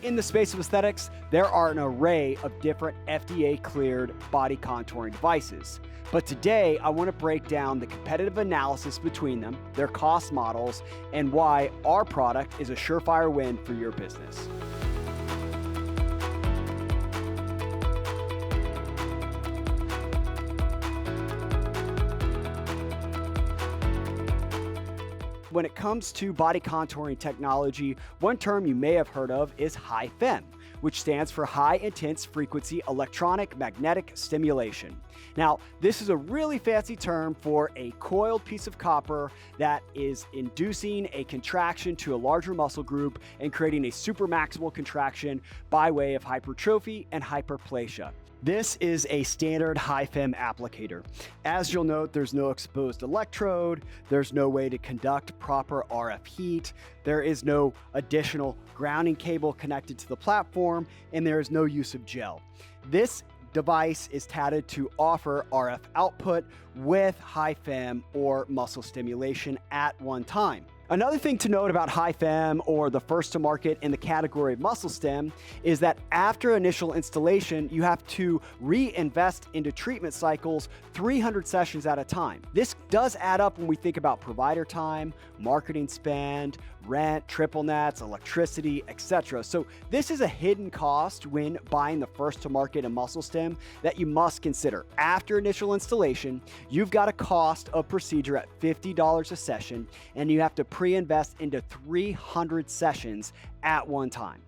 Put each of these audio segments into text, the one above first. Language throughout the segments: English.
In the space of aesthetics, there are an array of different FDA-cleared body contouring devices. But today, I want to break down the competitive analysis between them, their cost models, and why our product is a surefire win for your business. When it comes to body contouring technology, one term you may have heard of is High FEM, which stands for High Intense Frequency Electronic Magnetic Stimulation. Now, this is a really fancy term for a coiled piece of copper that is inducing a contraction to a larger muscle group and creating a supermaximal contraction by way of hypertrophy and hyperplasia. This is a standard high FEM applicator. As you'll note, there's no exposed electrode, there's no way to conduct proper RF heat, there is no additional grounding cable connected to the platform, and there is no use of gel. This device is touted to offer RF output with high FEM or muscle stimulation at one time. Another thing to note about high FEM, or the first to market in the category of muscle stim, is that after initial installation, you have to reinvest into treatment cycles 300 sessions at a time. This does add up when we think about provider time, marketing spend, rent, triple nets, electricity, etc. So this is a hidden cost when buying the first to market in muscle stim that you must consider. After initial installation, you've got a cost of procedure at $50 a session, and you have to pre-invest into 300 sessions at one time.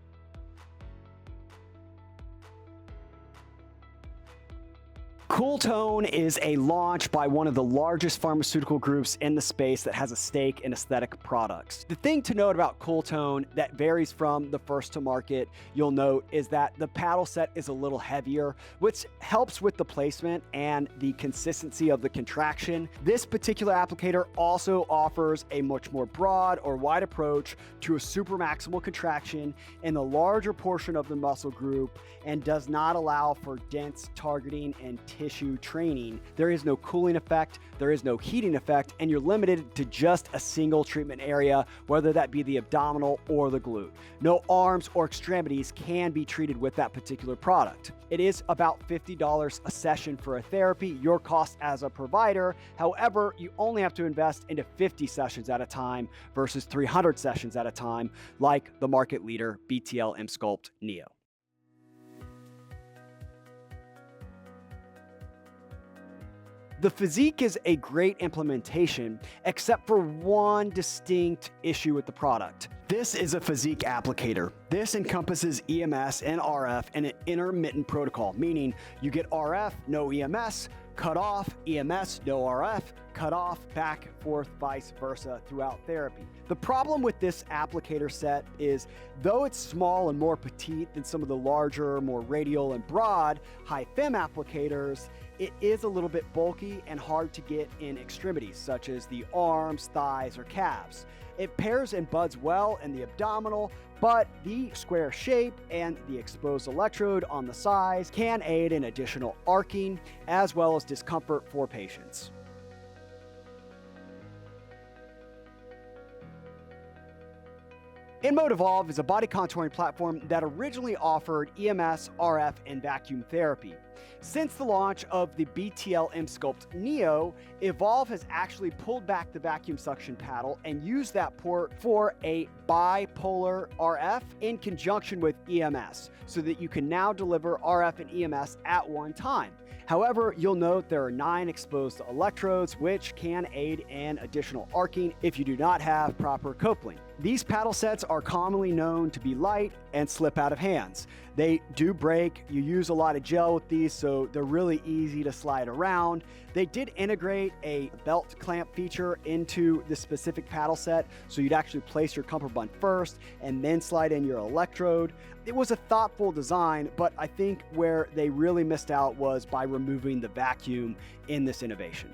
CoolTone is a launch by one of the largest pharmaceutical groups in the space that has a stake in aesthetic products. The thing to note about CoolTone that varies from the first to market, you'll note, is that the paddle set is a little heavier, which helps with the placement and the consistency of the contraction. This particular applicator also offers a much more broad or wide approach to a supermaximal contraction in the larger portion of the muscle group and does not allow for dense targeting and tissue training. There is no cooling effect, there is no heating effect, and you're limited to just a single treatment area, whether that be the abdominal or the glute. No arms or extremities can be treated with that particular product. It is about $50 a session for a therapy, your cost as a provider. However, you only have to invest into 50 sessions at a time versus 300 sessions at a time, like the market leader BTL Emsculpt Neo. The Physiq is a great implementation, except for one distinct issue with the product. This is a Physiq applicator. This encompasses EMS and RF in an intermittent protocol, meaning you get RF, no EMS, cut off, EMS, no RF, cut off, back, forth, vice versa throughout therapy. The problem with this applicator set is, though it's small and more petite than some of the larger, more radial and broad high FEM applicators, it is a little bit bulky and hard to get in extremities, such as the arms, thighs, or calves. It pairs and buds well in the abdominal, but the square shape and the exposed electrode on the sides can aid in additional arcing as well as discomfort for patients. Inmode Evolve is a body contouring platform that originally offered EMS, RF, and vacuum therapy. Since the launch of the BTL Emsculpt Neo, Evolv has actually pulled back the vacuum suction paddle and used that port for a bipolar RF in conjunction with EMS, so that you can now deliver RF and EMS at one time. However, you'll note there are 9 exposed electrodes, which can aid in additional arcing if you do not have proper coupling. These paddle sets are commonly known to be light and slip out of hands. They do break. You use a lot of gel with these, so they're really easy to slide around. They did integrate a belt clamp feature into the specific paddle set, so you'd actually place your cummerbund first and then slide in your electrode. It was a thoughtful design, but I think where they really missed out was by removing the vacuum in this innovation.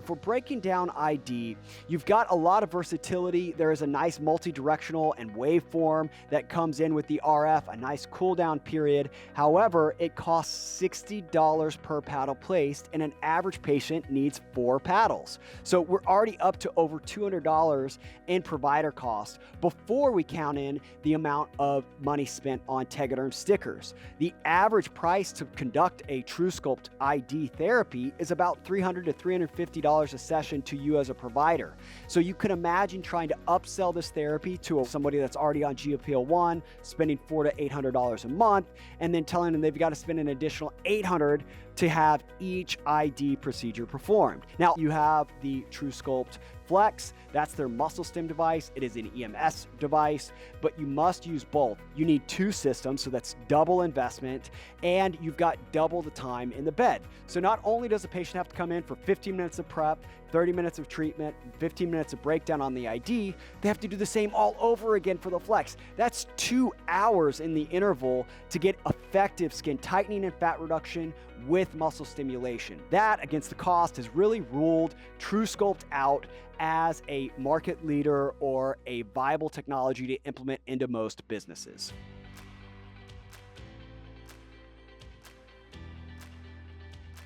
for breaking down ID, you've got a lot of versatility. There is a nice multi-directional and waveform that comes in with the RF, a nice cooldown period. However, it costs $60 per paddle placed, and an average patient needs 4 paddles. So we're already up to over $200 in provider costs before we count in the amount of money spent on Tegaderm stickers. The average price to conduct a truSculpt ID therapy is about $300 to $350 a session to you as a provider. So you can imagine trying to upsell this therapy to somebody that's already on GLP-1, spending $400 to $800 a month, and then telling them they've got to spend an additional $800 to have each ID procedure performed. Now, you have the truSculpt Flex. That's their muscle stim device. It is an EMS device, but you must use both. You need 2 systems, so that's double investment, and you've got double the time in the bed. So not only does the patient have to come in for 15 minutes of prep, 30 minutes of treatment, 15 minutes of breakdown on the ID, they have to do the same all over again for the Flex. That's 2 hours in the interval to get effective skin tightening and fat reduction with muscle stimulation. That, against the cost, has really ruled truSculpt out as a market leader or a viable technology to implement into most businesses.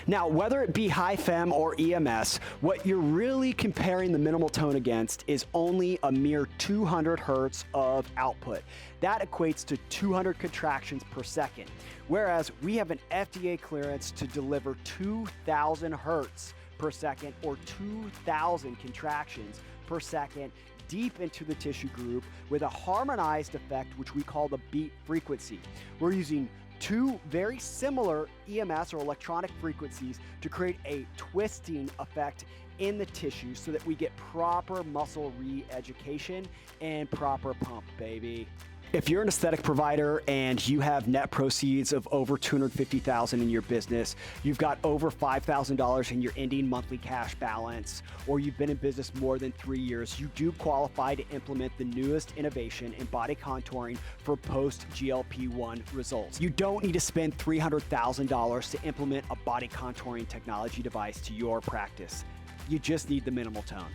Now, whether it be High FEM or EMS, what you're really comparing the minimal tone against is only a mere 200 hertz of output. That equates to 200 contractions per second, whereas we have an FDA clearance to deliver 2,000 hertz per second, or 2,000 contractions per second, deep into the tissue group with a harmonized effect, which we call the beat frequency. We're using 2 very similar EMS or electronic frequencies to create a twisting effect in the tissue so that we get proper muscle re-education and proper pump, baby. If you're an aesthetic provider and you have net proceeds of over $250,000 in your business, you've got over $5,000 in your ending monthly cash balance, or you've been in business more than 3 years, you do qualify to implement the newest innovation in body contouring for post-GLP-1 results. You don't need to spend $300,000 to implement a body contouring technology device to your practice. You just need the minimal tone.